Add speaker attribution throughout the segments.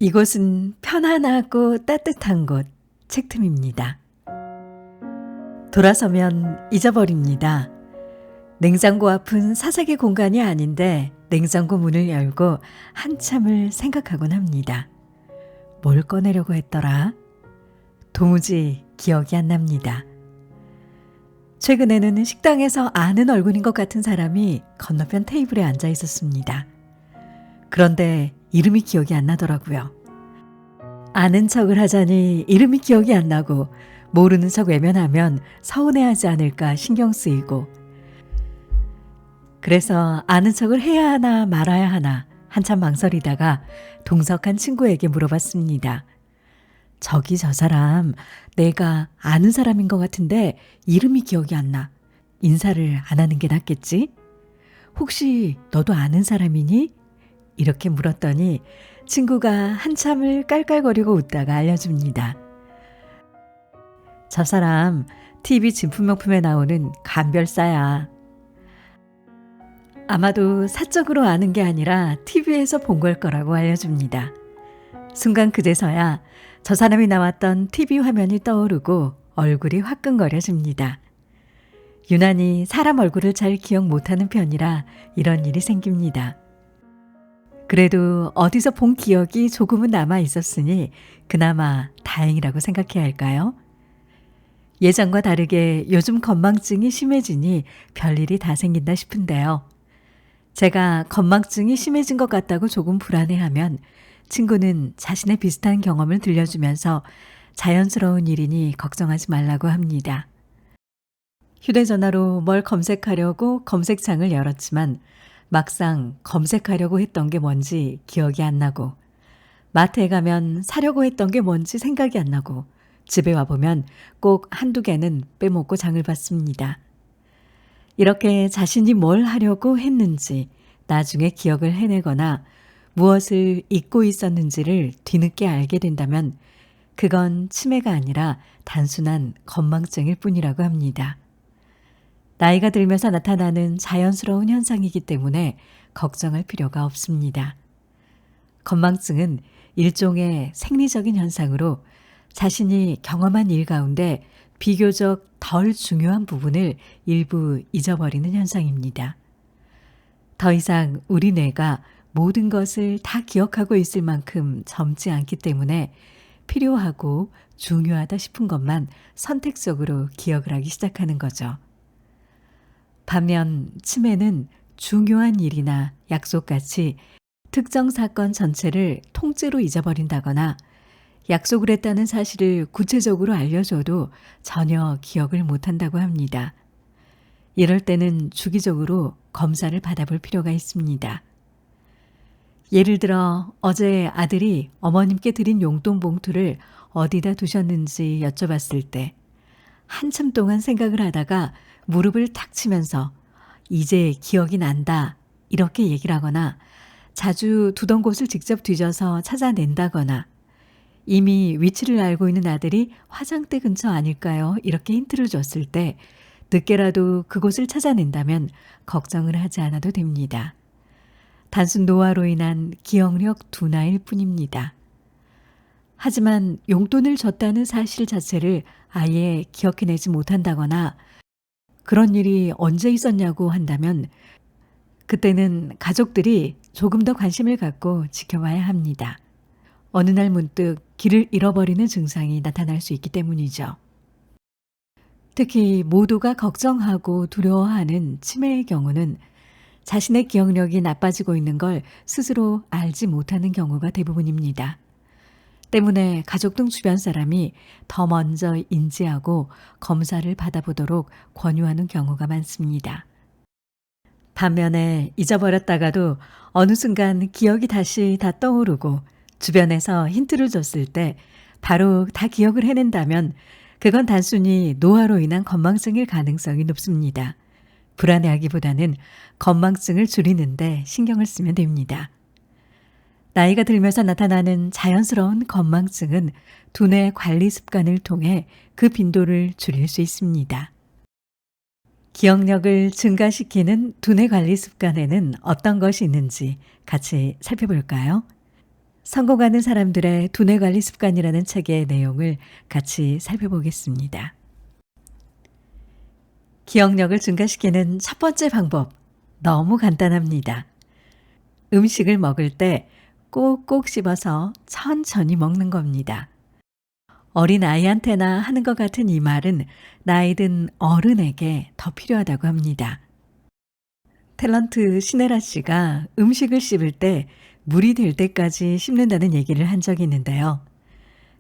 Speaker 1: 이곳은 편안하고 따뜻한 곳, 책틈입니다. 돌아서면 잊어버립니다. 냉장고 앞은 사색의 공간이 아닌데 냉장고 문을 열고 한참을 생각하곤 합니다. 뭘 꺼내려고 했더라? 도무지 기억이 안 납니다. 최근에는 식당에서 아는 얼굴인 것 같은 사람이 건너편 테이블에 앉아 있었습니다. 그런데 이름이 기억이 안 나더라고요. 아는 척을 하자니 이름이 기억이 안 나고 모르는 척 외면하면 서운해하지 않을까 신경 쓰이고, 그래서 아는 척을 해야 하나 말아야 하나 한참 망설이다가 동석한 친구에게 물어봤습니다. 저기 저 사람 내가 아는 사람인 것 같은데 이름이 기억이 안 나. 인사를 안 하는 게 낫겠지? 혹시 너도 아는 사람이니? 이렇게 물었더니 친구가 한참을 깔깔거리고 웃다가 알려줍니다. 저 사람 TV 진품명품에 나오는 감별사야. 아마도 사적으로 아는 게 아니라 TV에서 본 걸 거라고 알려줍니다. 순간 그제서야 저 사람이 나왔던 TV 화면이 떠오르고 얼굴이 화끈거려집니다. 유난히 사람 얼굴을 잘 기억 못하는 편이라 이런 일이 생깁니다. 그래도 어디서 본 기억이 조금은 남아 있었으니 그나마 다행이라고 생각해야 할까요? 예전과 다르게 요즘 건망증이 심해지니 별일이 다 생긴다 싶은데요. 제가 건망증이 심해진 것 같다고 조금 불안해하면 친구는 자신의 비슷한 경험을 들려주면서 자연스러운 일이니 걱정하지 말라고 합니다. 휴대전화로 뭘 검색하려고 검색창을 열었지만 막상 검색하려고 했던 게 뭔지 기억이 안 나고, 마트에 가면 사려고 했던 게 뭔지 생각이 안 나고, 집에 와보면 꼭 한두 개는 빼먹고 장을 봤습니다. 이렇게 자신이 뭘 하려고 했는지 나중에 기억을 해내거나 무엇을 잊고 있었는지를 뒤늦게 알게 된다면 그건 치매가 아니라 단순한 건망증일 뿐이라고 합니다. 나이가 들면서 나타나는 자연스러운 현상이기 때문에 걱정할 필요가 없습니다. 건망증은 일종의 생리적인 현상으로 자신이 경험한 일 가운데 비교적 덜 중요한 부분을 일부 잊어버리는 현상입니다. 더 이상 우리 뇌가 모든 것을 다 기억하고 있을 만큼 젊지 않기 때문에 필요하고 중요하다 싶은 것만 선택적으로 기억을 하기 시작하는 거죠. 반면 치매는 중요한 일이나 약속같이 특정 사건 전체를 통째로 잊어버린다거나 약속을 했다는 사실을 구체적으로 알려줘도 전혀 기억을 못한다고 합니다. 이럴 때는 주기적으로 검사를 받아볼 필요가 있습니다. 예를 들어 어제 아들이 어머님께 드린 용돈 봉투를 어디다 두셨는지 여쭤봤을 때 한참 동안 생각을 하다가 무릎을 탁 치면서 이제 기억이 난다 이렇게 얘기를 하거나, 자주 두던 곳을 직접 뒤져서 찾아낸다거나, 이미 위치를 알고 있는 아들이 화장대 근처 아닐까요? 이렇게 힌트를 줬을 때 늦게라도 그곳을 찾아낸다면 걱정을 하지 않아도 됩니다. 단순 노화로 인한 기억력 둔화일 뿐입니다. 하지만 용돈을 줬다는 사실 자체를 아예 기억해내지 못한다거나 그런 일이 언제 있었냐고 한다면 그때는 가족들이 조금 더 관심을 갖고 지켜봐야 합니다. 어느 날 문득 길을 잃어버리는 증상이 나타날 수 있기 때문이죠. 특히 모두가 걱정하고 두려워하는 치매의 경우는 자신의 기억력이 나빠지고 있는 걸 스스로 알지 못하는 경우가 대부분입니다. 때문에 가족 등 주변 사람이 더 먼저 인지하고 검사를 받아보도록 권유하는 경우가 많습니다. 반면에 잊어버렸다가도 어느 순간 기억이 다시 다 떠오르고 주변에서 힌트를 줬을 때 바로 다 기억을 해낸다면 그건 단순히 노화로 인한 건망증일 가능성이 높습니다. 불안해하기보다는 건망증을 줄이는데 신경을 쓰면 됩니다. 나이가 들면서 나타나는 자연스러운 건망증은 두뇌 관리 습관을 통해 그 빈도를 줄일 수 있습니다. 기억력을 증가시키는 두뇌 관리 습관에는 어떤 것이 있는지 같이 살펴볼까요? 성공하는 사람들의 두뇌 관리 습관이라는 책의 내용을 같이 살펴보겠습니다. 기억력을 증가시키는 첫 번째 방법, 너무 간단합니다. 음식을 먹을 때 꼭꼭 씹어서 천천히 먹는 겁니다. 어린 아이한테나 하는 것 같은 이 말은 나이든 어른에게 더 필요하다고 합니다. 탤런트 신혜라 씨가 음식을 씹을 때 물이 될 때까지 씹는다는 얘기를 한 적이 있는데요.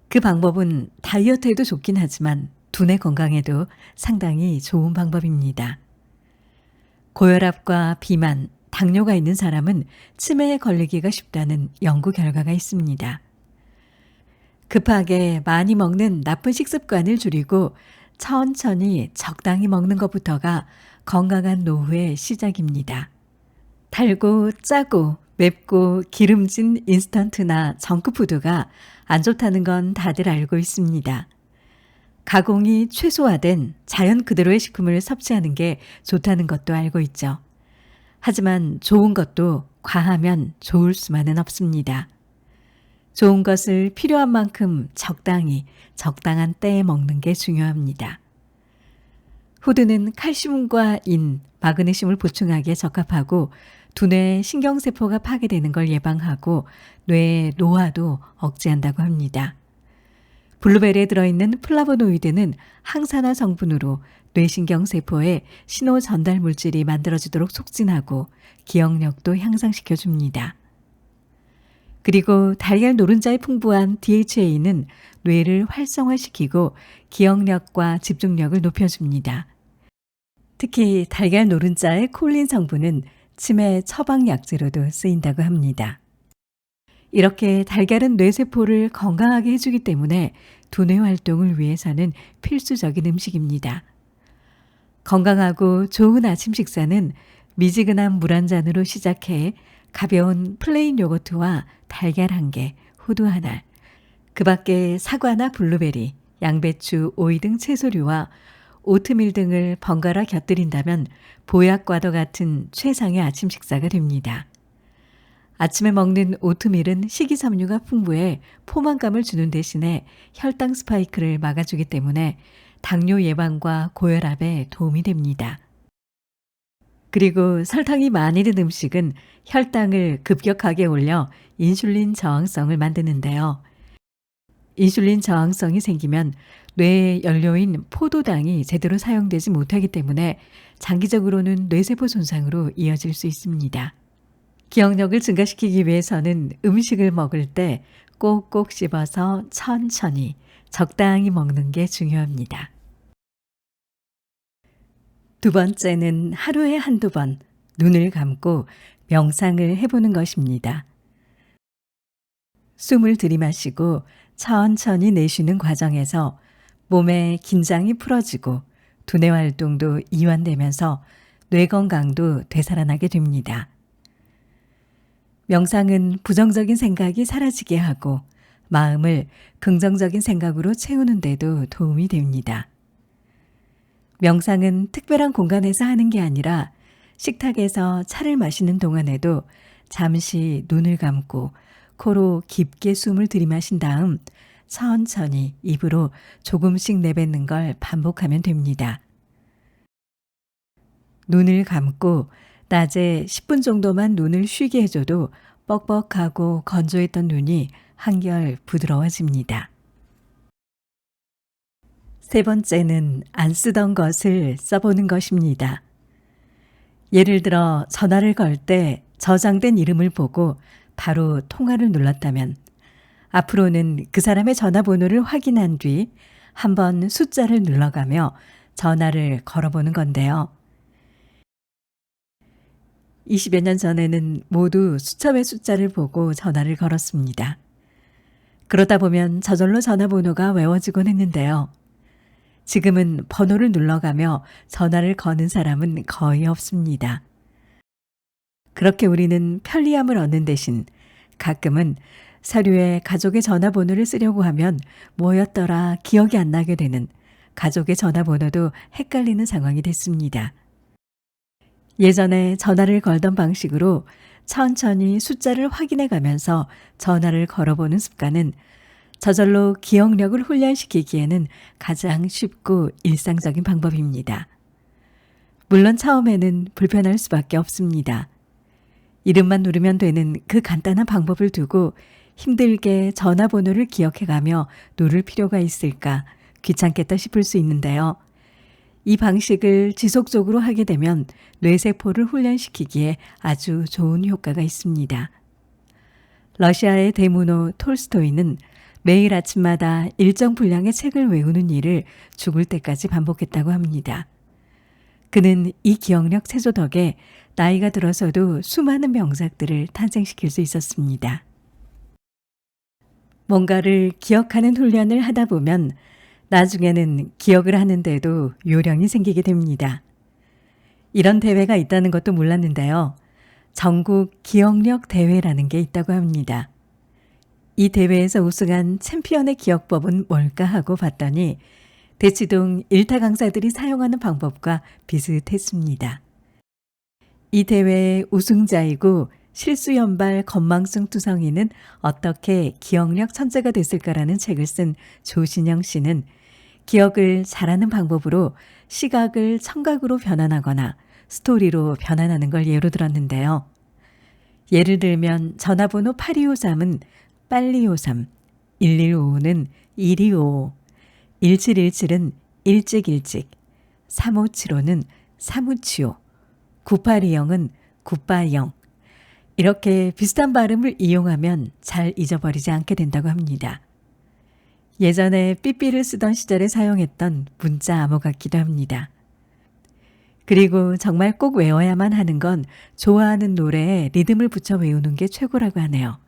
Speaker 1: 그 방법은 다이어트에도 좋긴 하지만 두뇌 건강에도 상당히 좋은 방법입니다. 고혈압과 비만, 당뇨가 있는 사람은 치매에 걸리기가 쉽다는 연구 결과가 있습니다. 급하게 많이 먹는 나쁜 식습관을 줄이고 천천히 적당히 먹는 것부터가 건강한 노후의 시작입니다. 달고 짜고 맵고 기름진 인스턴트나 정크푸드가 안 좋다는 건 다들 알고 있습니다. 가공이 최소화된 자연 그대로의 식품을 섭취하는 게 좋다는 것도 알고 있죠. 하지만 좋은 것도 과하면 좋을 수만은 없습니다. 좋은 것을 필요한 만큼 적당히 적당한 때에 먹는 게 중요합니다. 호두는 칼슘과 인, 마그네슘을 보충하기에 적합하고 두뇌의 신경세포가 파괴되는 걸 예방하고 뇌의 노화도 억제한다고 합니다. 블루베리에 들어있는 플라보노이드는 항산화 성분으로 뇌신경세포에 신호 전달 물질이 만들어지도록 촉진하고 기억력도 향상시켜줍니다. 그리고 달걀 노른자에 풍부한 DHA는 뇌를 활성화시키고 기억력과 집중력을 높여줍니다. 특히 달걀 노른자의 콜린 성분은 치매 처방약제로도 쓰인다고 합니다. 이렇게 달걀은 뇌세포를 건강하게 해주기 때문에 두뇌 활동을 위해서는 필수적인 음식입니다. 건강하고 좋은 아침 식사는 미지근한 물 한 잔으로 시작해 가벼운 플레인 요거트와 달걀 1개, 호두 1알, 그 밖에 사과나 블루베리, 양배추, 오이 등 채소류와 오트밀 등을 번갈아 곁들인다면 보약과도 같은 최상의 아침 식사가 됩니다. 아침에 먹는 오트밀은 식이섬유가 풍부해 포만감을 주는 대신에 혈당 스파이크를 막아주기 때문에 당뇨 예방과 고혈압에 도움이 됩니다. 그리고 설탕이 많이 든 음식은 혈당을 급격하게 올려 인슐린 저항성을 만드는데요. 인슐린 저항성이 생기면 뇌의 연료인 포도당이 제대로 사용되지 못하기 때문에 장기적으로는 뇌세포 손상으로 이어질 수 있습니다. 기억력을 증가시키기 위해서는 음식을 먹을 때 꼭꼭 씹어서 천천히 적당히 먹는 게 중요합니다. 두 번째는 하루에 한두 번 눈을 감고 명상을 해보는 것입니다. 숨을 들이마시고 천천히 내쉬는 과정에서 몸의 긴장이 풀어지고 두뇌 활동도 이완되면서 뇌 건강도 되살아나게 됩니다. 명상은 부정적인 생각이 사라지게 하고 마음을 긍정적인 생각으로 채우는 데도 도움이 됩니다. 명상은 특별한 공간에서 하는 게 아니라 식탁에서 차를 마시는 동안에도 잠시 눈을 감고 코로 깊게 숨을 들이마신 다음 천천히 입으로 조금씩 내뱉는 걸 반복하면 됩니다. 눈을 감고 낮에 10분 정도만 눈을 쉬게 해줘도 뻑뻑하고 건조했던 눈이 한결 부드러워집니다. 세 번째는 안 쓰던 것을 써보는 것입니다. 예를 들어 전화를 걸 때 저장된 이름을 보고 바로 통화를 눌렀다면 앞으로는 그 사람의 전화번호를 확인한 뒤 한번 숫자를 눌러가며 전화를 걸어보는 건데요. 20여 년 전에는 모두 수첩의 숫자를 보고 전화를 걸었습니다. 그러다 보면 저절로 전화번호가 외워지곤 했는데요. 지금은 번호를 눌러가며 전화를 거는 사람은 거의 없습니다. 그렇게 우리는 편리함을 얻는 대신 가끔은 서류에 가족의 전화번호를 쓰려고 하면 뭐였더라 기억이 안 나게 되는 가족의 전화번호도 헷갈리는 상황이 됐습니다. 예전에 전화를 걸던 방식으로 천천히 숫자를 확인해 가면서 전화를 걸어보는 습관은 저절로 기억력을 훈련시키기에는 가장 쉽고 일상적인 방법입니다. 물론 처음에는 불편할 수밖에 없습니다. 이름만 누르면 되는 그 간단한 방법을 두고 힘들게 전화번호를 기억해가며 누를 필요가 있을까 귀찮겠다 싶을 수 있는데요. 이 방식을 지속적으로 하게 되면 뇌세포를 훈련시키기에 아주 좋은 효과가 있습니다. 러시아의 대문호 톨스토이는 매일 아침마다 일정 분량의 책을 외우는 일을 죽을 때까지 반복했다고 합니다. 그는 이 기억력 체조 덕에 나이가 들어서도 수많은 명작들을 탄생시킬 수 있었습니다. 뭔가를 기억하는 훈련을 하다 보면 나중에는 기억을 하는데도 요령이 생기게 됩니다. 이런 대회가 있다는 것도 몰랐는데요. 전국 기억력 대회라는 게 있다고 합니다. 이 대회에서 우승한 챔피언의 기억법은 뭘까 하고 봤더니 대치동 일타 강사들이 사용하는 방법과 비슷했습니다. 이 대회의 우승자이고 실수연발 건망증 투성이는 어떻게 기억력 천재가 됐을까라는 책을 쓴 조신영 씨는 기억을 잘하는 방법으로 시각을 청각으로 변환하거나 스토리로 변환하는 걸 예로 들었는데요. 예를 들면 전화번호 8253은 빨리오삼, 1155는 1255, 1717은 일찍일찍, 3575는 사무치오, 9820은 굿바이영. 이렇게 비슷한 발음을 이용하면 잘 잊어버리지 않게 된다고 합니다. 예전에 삐삐를 쓰던 시절에 사용했던 문자 암호 같기도 합니다. 그리고 정말 꼭 외워야만 하는 건 좋아하는 노래에 리듬을 붙여 외우는 게 최고라고 하네요.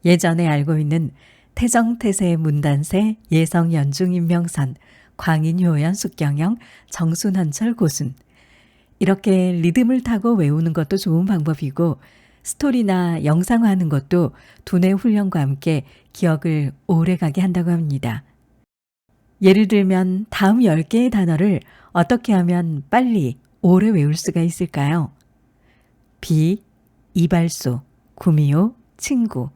Speaker 1: 예전에 알고 있는 태정태세 문단세 예성연중 임명선 광인효연 숙경영 정순헌철 고순 이렇게 리듬을 타고 외우는 것도 좋은 방법이고 스토리나 영상화하는 것도 두뇌 훈련과 함께 기억을 오래가게 한다고 합니다. 예를 들면 다음 10개의 단어를 어떻게 하면 빨리 오래 외울 수가 있을까요? 비, 이발소, 구미호, 친구,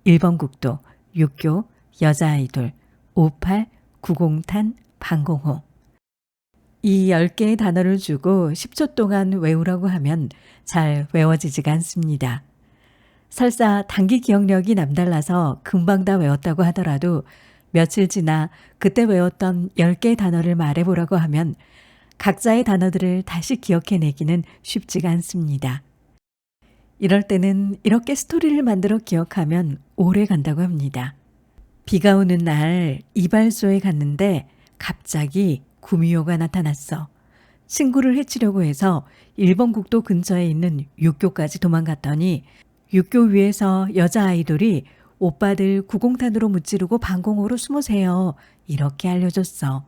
Speaker 1: 1번 국도, 육교, 여자아이돌, 58, 구공탄, 방공호. 이 10개의 단어를 주고 10초 동안 외우라고 하면 잘 외워지지가 않습니다. 설사 단기 기억력이 남달라서 금방 다 외웠다고 하더라도 며칠 지나 그때 외웠던 10개의 단어를 말해보라고 하면 각자의 단어들을 다시 기억해내기는 쉽지가 않습니다. 이럴 때는 이렇게 스토리를 만들어 기억하면 오래 간다고 합니다. 비가 오는 날 이발소에 갔는데 갑자기 구미호가 나타났어. 친구를 해치려고 해서 1번 국도 근처에 있는 육교까지 도망갔더니 육교 위에서 여자 아이돌이 오빠들 구공탄으로 무찌르고 방공호로 숨으세요. 이렇게 알려줬어.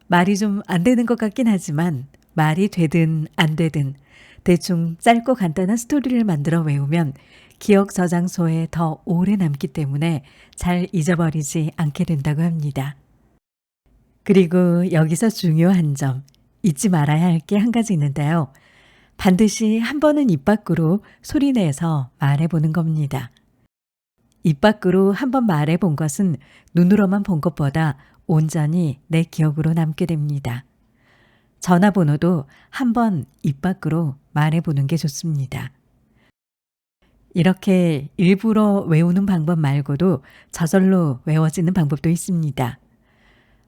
Speaker 1: 말이 좀 안 되는 것 같긴 하지만 말이 되든 안 되든 대충 짧고 간단한 스토리를 만들어 외우면 기억 저장소에 더 오래 남기 때문에 잘 잊어버리지 않게 된다고 합니다. 그리고 여기서 중요한 점, 잊지 말아야 할 게 한 가지 있는데요. 반드시 한 번은 입 밖으로 소리내서 말해보는 겁니다. 입 밖으로 한 번 말해본 것은 눈으로만 본 것보다 온전히 내 기억으로 남게 됩니다. 전화번호도 한 번 입 밖으로 말해보는 게 좋습니다. 이렇게 일부러 외우는 방법 말고도 저절로 외워지는 방법도 있습니다.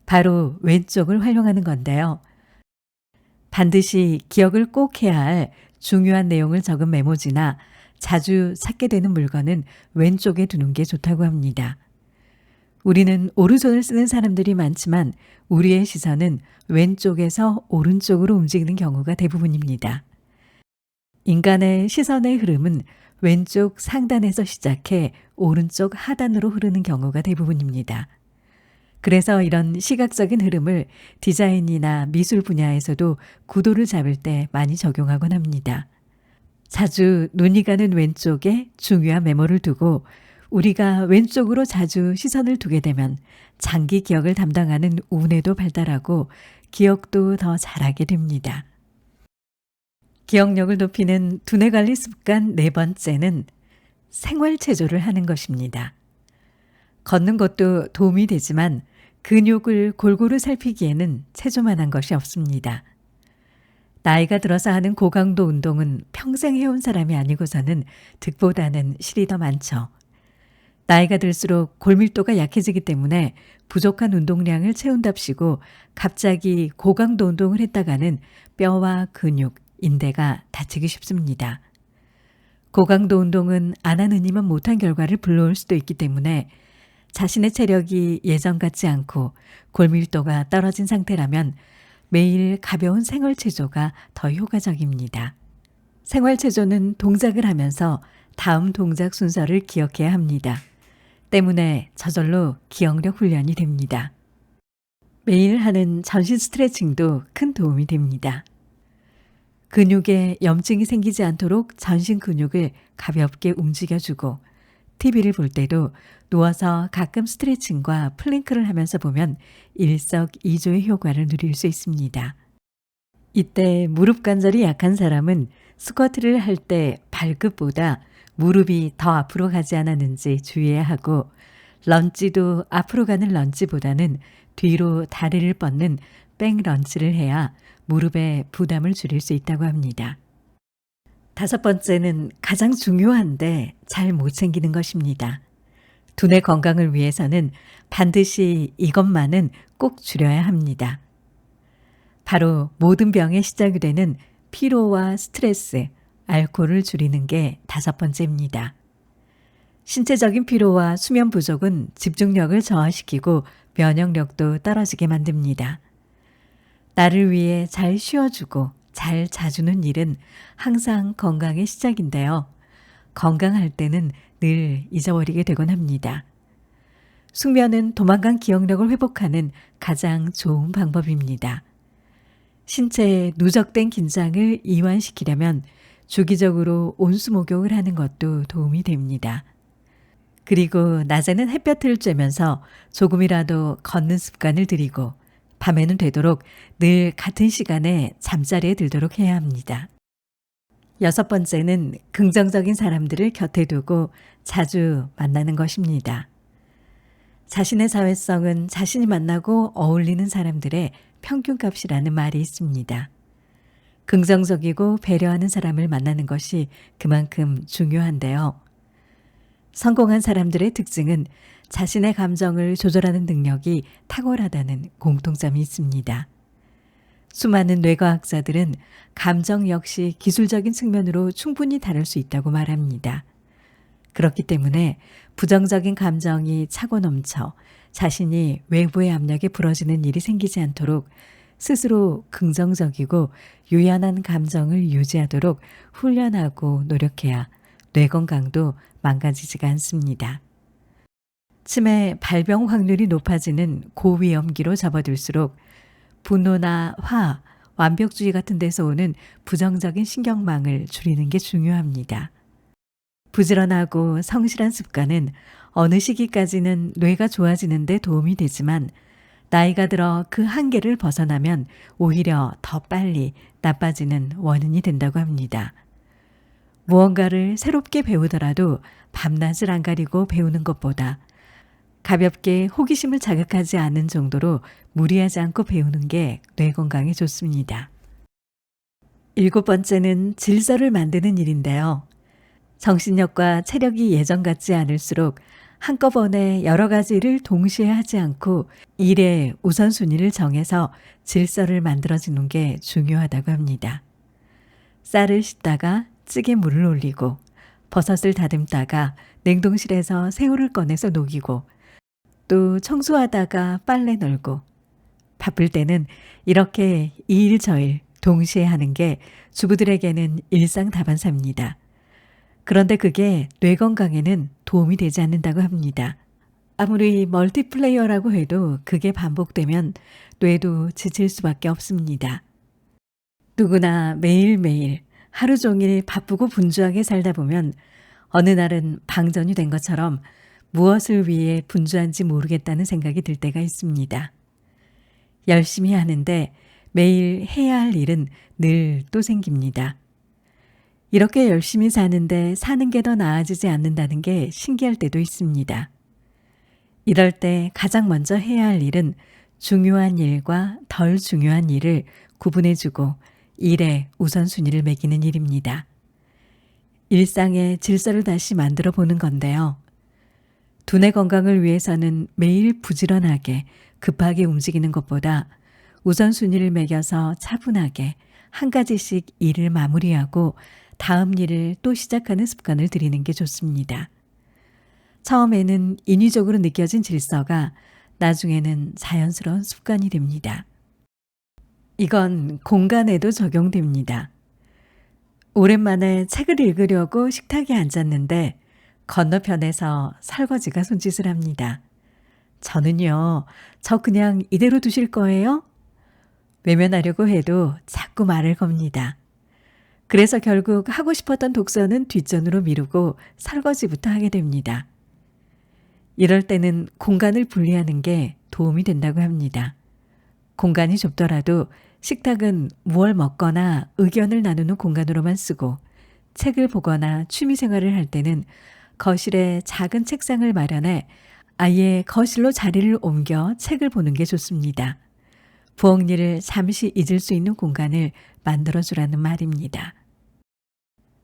Speaker 1: 바로 왼쪽을 활용하는 건데요. 반드시 기억을 꼭 해야 할 중요한 내용을 적은 메모지나 자주 찾게 되는 물건은 왼쪽에 두는 게 좋다고 합니다. 우리는 오른손을 쓰는 사람들이 많지만 우리의 시선은 왼쪽에서 오른쪽으로 움직이는 경우가 대부분입니다. 인간의 시선의 흐름은 왼쪽 상단에서 시작해 오른쪽 하단으로 흐르는 경우가 대부분입니다. 그래서 이런 시각적인 흐름을 디자인이나 미술 분야에서도 구도를 잡을 때 많이 적용하곤 합니다. 자주 눈이 가는 왼쪽에 중요한 메모를 두고 우리가 왼쪽으로 자주 시선을 두게 되면 장기 기억을 담당하는 우뇌도 발달하고 기억도 더 잘하게 됩니다. 기억력을 높이는 두뇌 관리 습관 네 번째는 생활 체조를 하는 것입니다. 걷는 것도 도움이 되지만 근육을 골고루 살피기에는 체조만한 것이 없습니다. 나이가 들어서 하는 고강도 운동은 평생 해온 사람이 아니고서는 득보다는 실이 더 많죠. 나이가 들수록 골밀도가 약해지기 때문에 부족한 운동량을 채운답시고 갑자기 고강도 운동을 했다가는 뼈와 근육, 인대가 다치기 쉽습니다. 고강도 운동은 안 하느니만 못한 결과를 불러올 수도 있기 때문에 자신의 체력이 예전 같지 않고 골밀도가 떨어진 상태라면 매일 가벼운 생활체조가 더 효과적입니다. 생활체조는 동작을 하면서 다음 동작 순서를 기억해야 합니다. 때문에 저절로 기억력 훈련이 됩니다. 매일 하는 전신 스트레칭도 큰 도움이 됩니다. 근육에 염증이 생기지 않도록 전신 근육을 가볍게 움직여주고 TV를 볼 때도 누워서 가끔 스트레칭과 플랭크를 하면서 보면 일석이조의 효과를 누릴 수 있습니다. 이때 무릎 관절이 약한 사람은 스쿼트를 할 때 발끝보다 무릎이 더 앞으로 가지 않았는지 주의해야 하고 런지도 앞으로 가는 런지보다는 뒤로 다리를 뻗는 백 런지를 해야 무릎에 부담을 줄일 수 있다고 합니다. 다섯 번째는 가장 중요한데 잘 못 챙기는 것입니다. 두뇌 건강을 위해서는 반드시 이것만은 꼭 줄여야 합니다. 바로 모든 병의 시작이 되는 피로와 스트레스, 알코올을 줄이는 게 다섯 번째입니다. 신체적인 피로와 수면 부족은 집중력을 저하시키고 면역력도 떨어지게 만듭니다. 나를 위해 잘 쉬어주고 잘 자주는 일은 항상 건강의 시작인데요. 건강할 때는 늘 잊어버리게 되곤 합니다. 숙면은 도망간 기억력을 회복하는 가장 좋은 방법입니다. 신체의 누적된 긴장을 이완시키려면 주기적으로 온수 목욕을 하는 것도 도움이 됩니다. 그리고 낮에는 햇볕을 쬐면서 조금이라도 걷는 습관을 들이고 밤에는 되도록 늘 같은 시간에 잠자리에 들도록 해야 합니다. 여섯 번째는 긍정적인 사람들을 곁에 두고 자주 만나는 것입니다. 자신의 사회성은 자신이 만나고 어울리는 사람들의 평균값이라는 말이 있습니다. 긍정적이고 배려하는 사람을 만나는 것이 그만큼 중요한데요. 성공한 사람들의 특징은 자신의 감정을 조절하는 능력이 탁월하다는 공통점이 있습니다. 수많은 뇌과학자들은 감정 역시 기술적인 측면으로 충분히 다룰 수 있다고 말합니다. 그렇기 때문에 부정적인 감정이 차고 넘쳐 자신이 외부의 압력에 부러지는 일이 생기지 않도록 스스로 긍정적이고 유연한 감정을 유지하도록 훈련하고 노력해야 뇌 건강도 망가지지가 않습니다. 치매 발병 확률이 높아지는 고위험기로 접어들수록 분노나 화, 완벽주의 같은 데서 오는 부정적인 신경망을 줄이는 게 중요합니다. 부지런하고 성실한 습관은 어느 시기까지는 뇌가 좋아지는 데 도움이 되지만 나이가 들어 그 한계를 벗어나면 오히려 더 빨리 나빠지는 원인이 된다고 합니다. 무언가를 새롭게 배우더라도 밤낮을 안 가리고 배우는 것보다 가볍게 호기심을 자극하지 않는 정도로 무리하지 않고 배우는 게 뇌 건강에 좋습니다. 일곱 번째는 질서를 만드는 일인데요. 정신력과 체력이 예전 같지 않을수록 한꺼번에 여러 가지 일을 동시에 하지 않고 일의 우선순위를 정해서 질서를 만들어주는 게 중요하다고 합니다. 쌀을 씻다가 찌개 물을 올리고 버섯을 다듬다가 냉동실에서 새우를 꺼내서 녹이고 또 청소하다가 빨래 널고 바쁠 때는 이렇게 이 일 저 일 동시에 하는 게 주부들에게는 일상다반사입니다. 그런데 그게 뇌 건강에는 도움이 되지 않는다고 합니다. 아무리 멀티플레이어라고 해도 그게 반복되면 뇌도 지칠 수밖에 없습니다. 누구나 매일매일 하루 종일 바쁘고 분주하게 살다 보면 어느 날은 방전이 된 것처럼 무엇을 위해 분주한지 모르겠다는 생각이 들 때가 있습니다. 열심히 하는데 매일 해야 할 일은 늘 또 생깁니다. 이렇게 열심히 사는데 사는 게 더 나아지지 않는다는 게 신기할 때도 있습니다. 이럴 때 가장 먼저 해야 할 일은 중요한 일과 덜 중요한 일을 구분해주고 일에 우선순위를 매기는 일입니다. 일상의 질서를 다시 만들어 보는 건데요. 두뇌 건강을 위해서는 매일 부지런하게 급하게 움직이는 것보다 우선순위를 매겨서 차분하게 한 가지씩 일을 마무리하고 다음 일을 또 시작하는 습관을 들이는 게 좋습니다. 처음에는 인위적으로 느껴진 질서가 나중에는 자연스러운 습관이 됩니다. 이건 공간에도 적용됩니다. 오랜만에 책을 읽으려고 식탁에 앉았는데 건너편에서 설거지가 손짓을 합니다. 저는요, 저 그냥 이대로 두실 거예요? 외면하려고 해도 자꾸 말을 겁니다. 그래서 결국 하고 싶었던 독서는 뒷전으로 미루고 설거지부터 하게 됩니다. 이럴 때는 공간을 분리하는 게 도움이 된다고 합니다. 공간이 좁더라도 식탁은 무얼 먹거나 의견을 나누는 공간으로만 쓰고 책을 보거나 취미생활을 할 때는 거실에 작은 책상을 마련해 아예 거실로 자리를 옮겨 책을 보는 게 좋습니다. 부엌 일을 잠시 잊을 수 있는 공간을 만들어주라는 말입니다.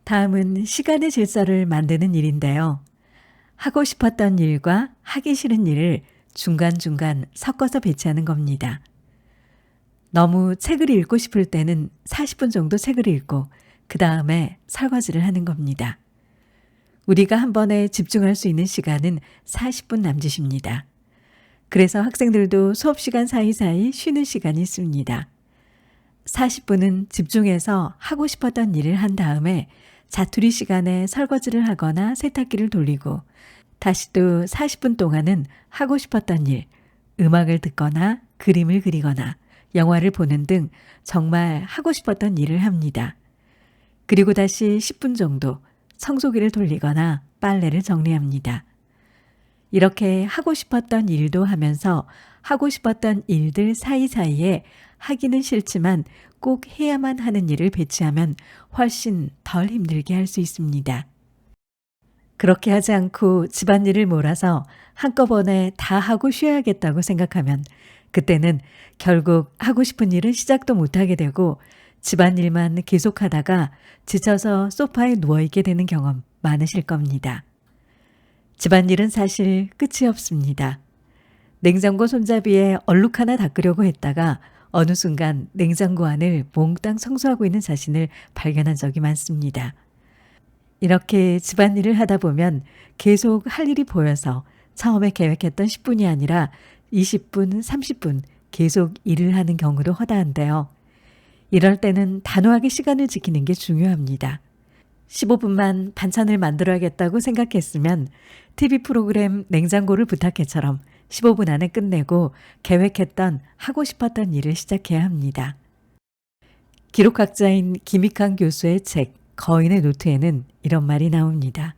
Speaker 1: 다음은 시간의 질서를 만드는 일인데요. 하고 싶었던 일과 하기 싫은 일을 중간중간 섞어서 배치하는 겁니다. 너무 책을 읽고 싶을 때는 40분 정도 책을 읽고 그 다음에 설거지를 하는 겁니다. 우리가 한 번에 집중할 수 있는 시간은 40분 남짓입니다. 그래서 학생들도 수업 시간 사이사이 쉬는 시간이 있습니다. 40분은 집중해서 하고 싶었던 일을 한 다음에 자투리 시간에 설거지를 하거나 세탁기를 돌리고 다시 또 40분 동안은 하고 싶었던 일, 음악을 듣거나 그림을 그리거나 영화를 보는 등 정말 하고 싶었던 일을 합니다. 그리고 다시 10분 정도 청소기를 돌리거나 빨래를 정리합니다. 이렇게 하고 싶었던 일도 하면서 하고 싶었던 일들 사이사이에 하기는 싫지만 꼭 해야만 하는 일을 배치하면 훨씬 덜 힘들게 할 수 있습니다. 그렇게 하지 않고 집안일을 몰아서 한꺼번에 다 하고 쉬어야겠다고 생각하면 그때는 결국 하고 싶은 일은 시작도 못하게 되고 집안일만 계속하다가 지쳐서 소파에 누워있게 되는 경험 많으실 겁니다. 집안일은 사실 끝이 없습니다. 냉장고 손잡이에 얼룩 하나 닦으려고 했다가 어느 순간 냉장고 안을 몽땅 청소하고 있는 자신을 발견한 적이 많습니다. 이렇게 집안일을 하다 보면 계속 할 일이 보여서 처음에 계획했던 10분이 아니라 20분, 30분 계속 일을 하는 경우도 허다한데요. 이럴 때는 단호하게 시간을 지키는 게 중요합니다. 15분만 반찬을 만들어야겠다고 생각했으면 TV 프로그램 냉장고를 부탁해처럼 15분 안에 끝내고 계획했던 하고 싶었던 일을 시작해야 합니다. 기록학자인 김익환 교수의 책 거인의 노트에는 이런 말이 나옵니다.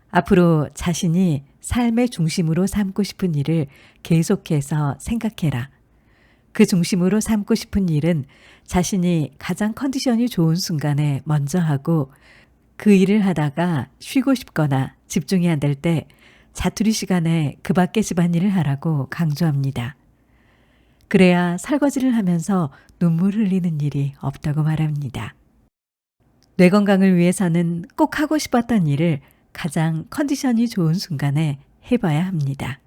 Speaker 1: 앞으로 자신이 삶의 중심으로 삼고 싶은 일을 계속해서 생각해라. 그 중심으로 삼고 싶은 일은 자신이 가장 컨디션이 좋은 순간에 먼저 하고 그 일을 하다가 쉬고 싶거나 집중이 안 될 때 자투리 시간에 그 밖의 집안일을 하라고 강조합니다. 그래야 설거지를 하면서 눈물 흘리는 일이 없다고 말합니다. 뇌 건강을 위해서는 꼭 하고 싶었던 일을 가장 컨디션이 좋은 순간에 해봐야 합니다.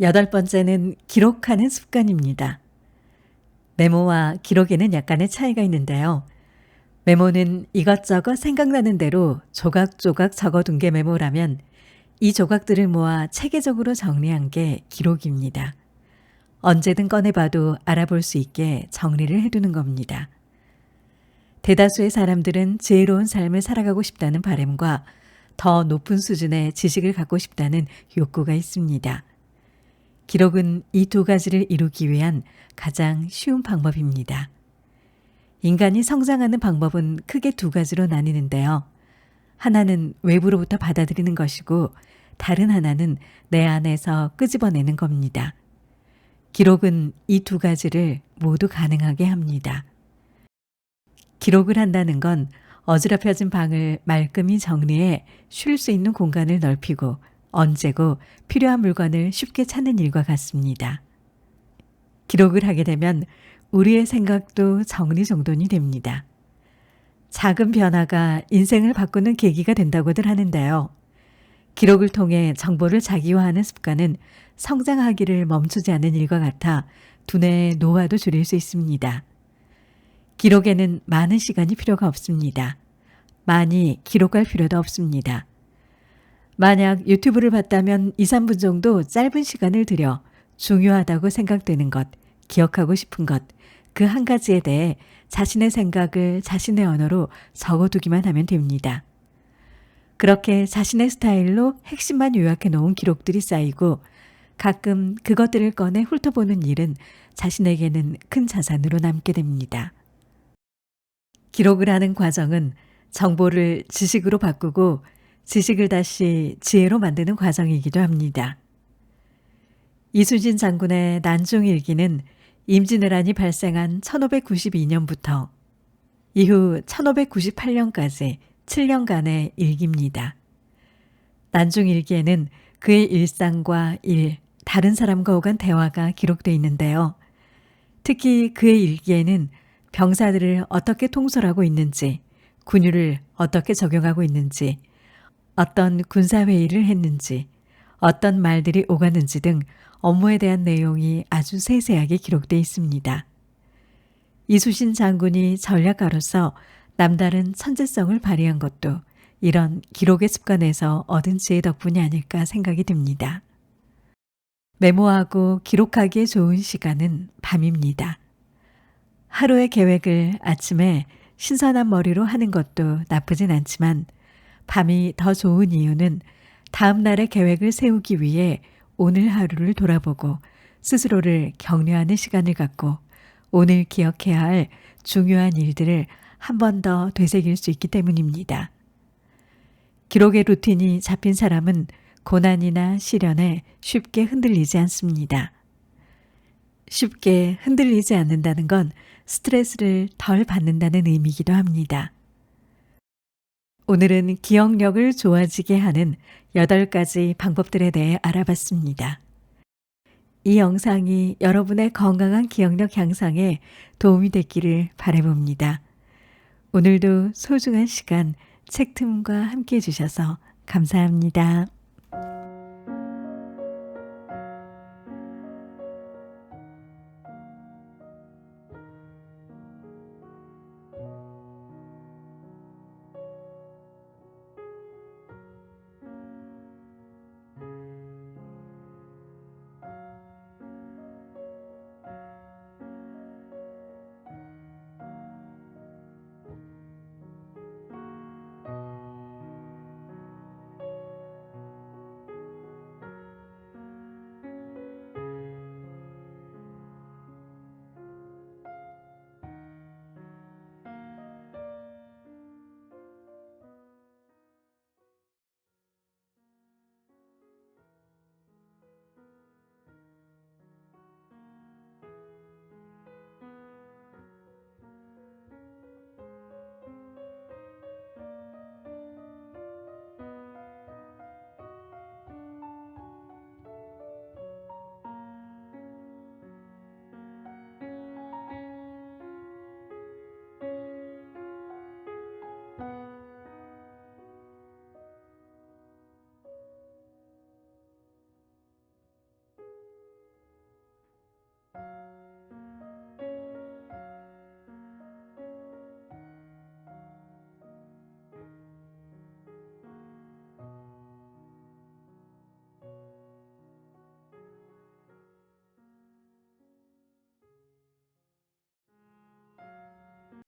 Speaker 1: 8번째는 기록하는 습관입니다. 메모와 기록에는 약간의 차이가 있는데요. 메모는 이것저것 생각나는 대로 조각조각 적어둔 게 메모라면 이 조각들을 모아 체계적으로 정리한 게 기록입니다. 언제든 꺼내봐도 알아볼 수 있게 정리를 해두는 겁니다. 대다수의 사람들은 지혜로운 삶을 살아가고 싶다는 바람과 더 높은 수준의 지식을 갖고 싶다는 욕구가 있습니다. 기록은 이 두 가지를 이루기 위한 가장 쉬운 방법입니다. 인간이 성장하는 방법은 크게 두 가지로 나뉘는데요. 하나는 외부로부터 받아들이는 것이고 다른 하나는 내 안에서 끄집어내는 겁니다. 기록은 이 두 가지를 모두 가능하게 합니다. 기록을 한다는 건 어지럽혀진 방을 말끔히 정리해 쉴 수 있는 공간을 넓히고 언제고 필요한 물건을 쉽게 찾는 일과 같습니다. 기록을 하게 되면 우리의 생각도 정리정돈이 됩니다. 작은 변화가 인생을 바꾸는 계기가 된다고들 하는데요. 기록을 통해 정보를 자기화하는 습관은 성장하기를 멈추지 않는 일과 같아 두뇌의 노화도 줄일 수 있습니다. 기록에는 많은 시간이 필요가 없습니다. 많이 기록할 필요도 없습니다. 만약 유튜브를 봤다면 2, 3분 정도 짧은 시간을 들여 중요하다고 생각되는 것, 기억하고 싶은 것, 그 한 가지에 대해 자신의 생각을 자신의 언어로 적어두기만 하면 됩니다. 그렇게 자신의 스타일로 핵심만 요약해 놓은 기록들이 쌓이고 가끔 그것들을 꺼내 훑어보는 일은 자신에게는 큰 자산으로 남게 됩니다. 기록을 하는 과정은 정보를 지식으로 바꾸고 지식을 다시 지혜로 만드는 과정이기도 합니다. 이순신 장군의 난중일기는 임진왜란이 발생한 1592년부터 이후 1598년까지 7년간의 일기입니다. 난중일기에는 그의 일상과 일, 다른 사람과 오간 대화가 기록되어 있는데요. 특히 그의 일기에는 병사들을 어떻게 통솔하고 있는지, 군유를 어떻게 적용하고 있는지, 어떤 군사회의를 했는지, 어떤 말들이 오갔는지 등 업무에 대한 내용이 아주 세세하게 기록되어 있습니다. 이순신 장군이 전략가로서 남다른 천재성을 발휘한 것도 이런 기록의 습관에서 얻은 지혜 덕분이 아닐까 생각이 듭니다. 메모하고 기록하기에 좋은 시간은 밤입니다. 하루의 계획을 아침에 신선한 머리로 하는 것도 나쁘진 않지만 밤이 더 좋은 이유는 다음 날의 계획을 세우기 위해 오늘 하루를 돌아보고 스스로를 격려하는 시간을 갖고 오늘 기억해야 할 중요한 일들을 한 번 더 되새길 수 있기 때문입니다. 기록의 루틴이 잡힌 사람은 고난이나 시련에 쉽게 흔들리지 않습니다. 쉽게 흔들리지 않는다는 건 스트레스를 덜 받는다는 의미이기도 합니다. 오늘은 기억력을 좋아지게 하는 8가지 방법들에 대해 알아봤습니다. 이 영상이 여러분의 건강한 기억력 향상에 도움이 됐기를 바라봅니다. 오늘도 소중한 시간 책 틈과 함께 해주셔서 감사합니다.